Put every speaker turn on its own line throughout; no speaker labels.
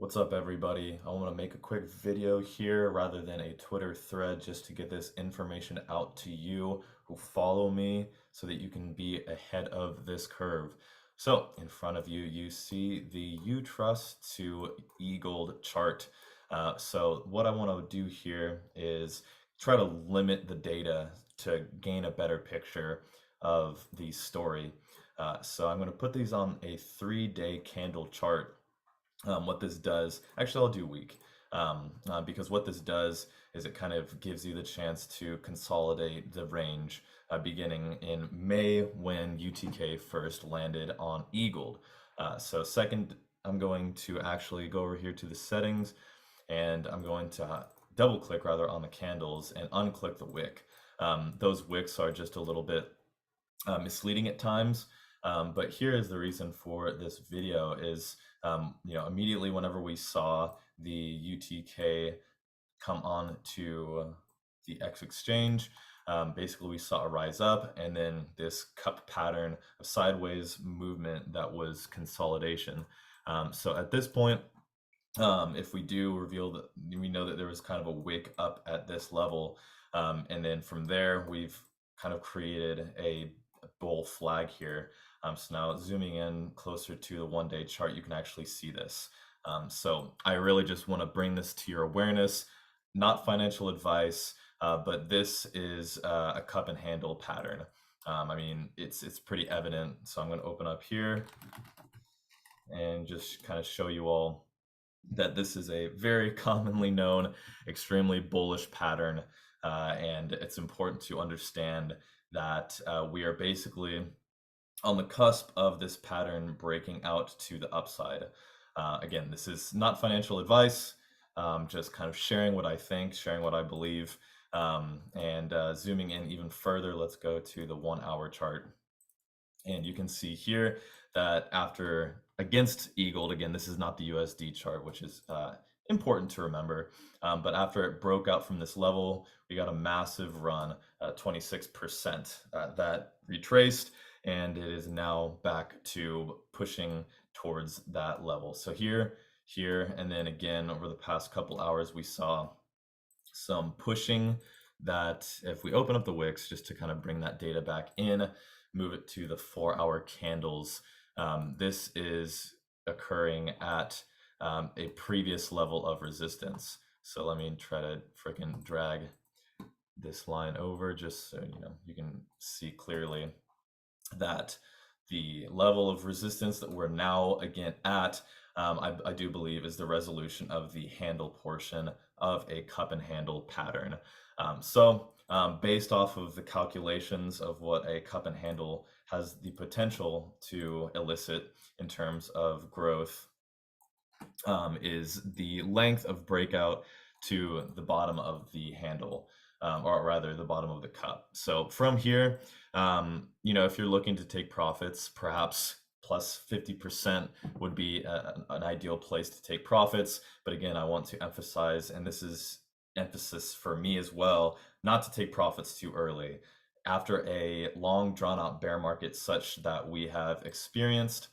What's up, everybody? I want to make a quick video here rather than a Twitter thread just to get this information out to you who follow me so that you can be ahead of this curve. So, in front of you, you see the UTrust to eagled chart. So, what I want to do here is try to limit the data to gain a better picture of the story. So, I'm going to put these on a 3-day candle chart. What this does, actually, I'll do week, because what this does is it kind of gives you the chance to consolidate the range beginning in May when UTK first landed on Eagled. So second, I'm going to actually go over here to the settings, and I'm going to double click rather on the candles and unclick the wick. Those wicks are just a little bit misleading at times. But here is the reason for this video is, immediately whenever we saw the UTK come on to the X exchange, basically we saw a rise up and then this cup pattern of sideways movement that was consolidation. So at this point, if we do reveal that we know that there was kind of a wick up at this level, and then from there we've kind of created a bull flag here. So now zooming in closer to the 1-day chart, you can actually see this. So I really just want to bring this to your awareness, not financial advice, but this is a cup and handle pattern. I mean, it's pretty evident. So I'm going to open up here and just kind of show you all that this is a very commonly known, extremely bullish pattern. And it's important to understand that we are basically on the cusp of this pattern breaking out to the upside. Again, this is not financial advice, just kind of sharing what I think, sharing what I believe. And zooming in even further, let's go to the 1-hour chart. And you can see here that after against Eagled, again, this is not the USD chart, which is important to remember. But after it broke out from this level, we got a massive run, 26% that retraced, and it is now back to pushing towards that level. So here, and then again, over the past couple hours, we saw some pushing that if we open up the wicks just to kind of bring that data back in, move it to the 4-hour candles. This is occurring at a previous level of resistance. So let me try to freaking drag this line over just so you can see clearly that the level of resistance that we're now again at, I do believe is the resolution of the handle portion of a cup and handle pattern. Based off of the calculations of what a cup and handle has the potential to elicit in terms of growth, is the length of breakout to the bottom of the handle, or rather the bottom of the cup. So from here, if you're looking to take profits, perhaps plus 50% would be an ideal place to take profits. But again, I want to emphasize, and this is emphasis for me as well, not to take profits too early. After a long drawn out bear market such that we have experienced,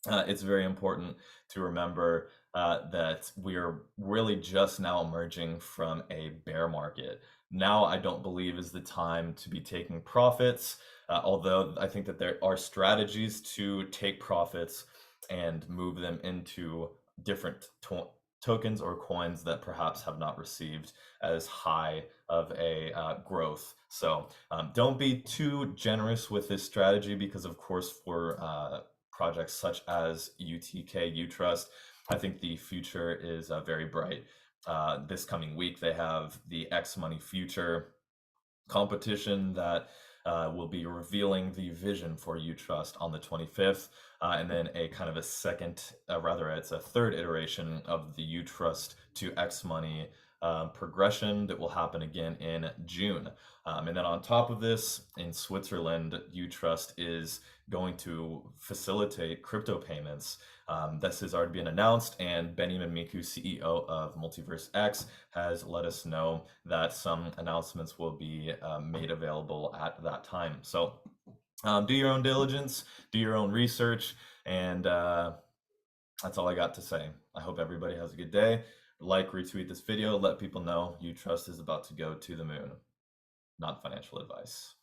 it's very important to remember that we are really just now emerging from a bear market. Now, I don't believe is the time to be taking profits, although I think that there are strategies to take profits and move them into different tokens or coins that perhaps have not received as high of a growth. So don't be too generous with this strategy because, of course, for projects such as UTK, UTrust, I think the future is very bright. This coming week, they have the X Money Future competition that will be revealing the vision for UTrust on the 25th, and then a kind of a second, rather, it's a third iteration of the UTrust to X Money progression that will happen again in June. And then on top of this, in Switzerland, UTrust is going to facilitate crypto payments. This has already been announced, and Benny Mimiku, CEO of Multiverse X, has let us know that some announcements will be made available at that time. So do your own diligence, do your own research, and That's all I got to say. I hope everybody has a good day. Like, retweet this video, let people know U Trust is about to go to the moon. Not financial advice.